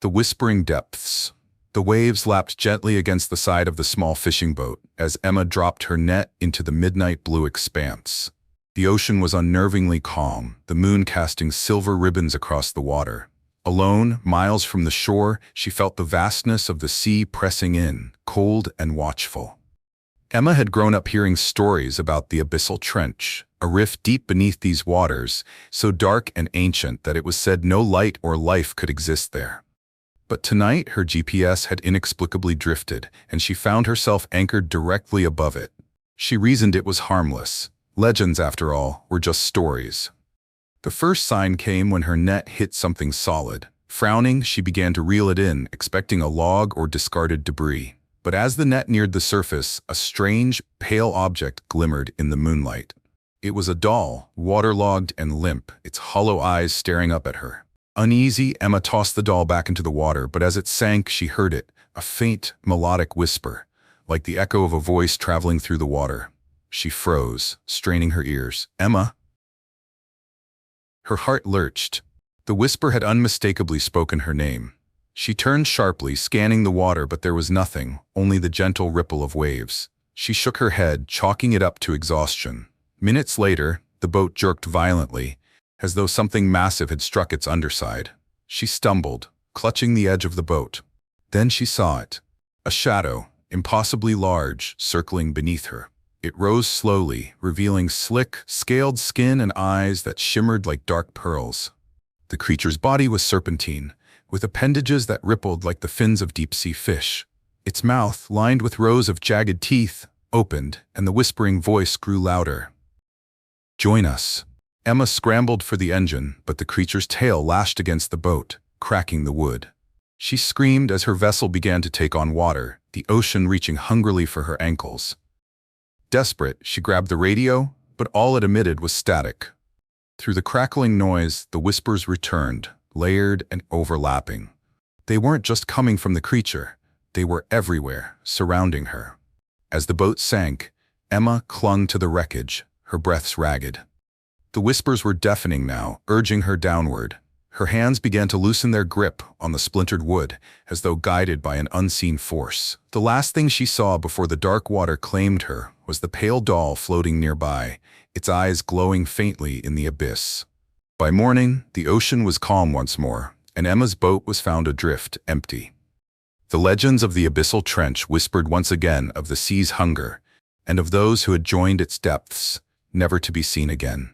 The whispering depths. The waves lapped gently against the side of the small fishing boat as Emma dropped her net into the midnight blue expanse. The ocean was unnervingly calm, the moon casting silver ribbons across the water. Alone, miles from the shore, she felt the vastness of the sea pressing in, cold and watchful. Emma had grown up hearing stories about the Abyssal Trench, a rift deep beneath these waters, so dark and ancient that it was said no light or life could exist there. But tonight her GPS had inexplicably drifted, and she found herself anchored directly above it. She reasoned it was harmless. Legends, after all, were just stories. The first sign came when her net hit something solid. Frowning, she began to reel it in, expecting a log or discarded debris. But as the net neared the surface, a strange, pale object glimmered in the moonlight. It was a doll, waterlogged and limp, its hollow eyes staring up at her. Uneasy, Emma tossed the doll back into the water, but as it sank, she heard it, a faint, melodic whisper, like the echo of a voice traveling through the water. She froze, straining her ears. "Emma?" Her heart lurched. The whisper had unmistakably spoken her name. She turned sharply, scanning the water, but there was nothing, only the gentle ripple of waves. She shook her head, chalking it up to exhaustion. Minutes later, the boat jerked violently, as though something massive had struck its underside. She stumbled, clutching the edge of the boat. Then she saw it. A shadow, impossibly large, circling beneath her. It rose slowly, revealing slick, scaled skin and eyes that shimmered like dark pearls. The creature's body was serpentine, with appendages that rippled like the fins of deep-sea fish. Its mouth, lined with rows of jagged teeth, opened, and the whispering voice grew louder. "Join us." Emma scrambled for the engine, but the creature's tail lashed against the boat, cracking the wood. She screamed as her vessel began to take on water, the ocean reaching hungrily for her ankles. Desperate, she grabbed the radio, but all it emitted was static. Through the crackling noise, the whispers returned, layered and overlapping. They weren't just coming from the creature, they were everywhere, surrounding her. As the boat sank, Emma clung to the wreckage, her breaths ragged. The whispers were deafening now, urging her downward. Her hands began to loosen their grip on the splintered wood, as though guided by an unseen force. The last thing she saw before the dark water claimed her was the pale doll floating nearby, its eyes glowing faintly in the abyss. By morning, the ocean was calm once more, and Emma's boat was found adrift, empty. The legends of the Abyssal Trench whispered once again of the sea's hunger, and of those who had joined its depths, never to be seen again.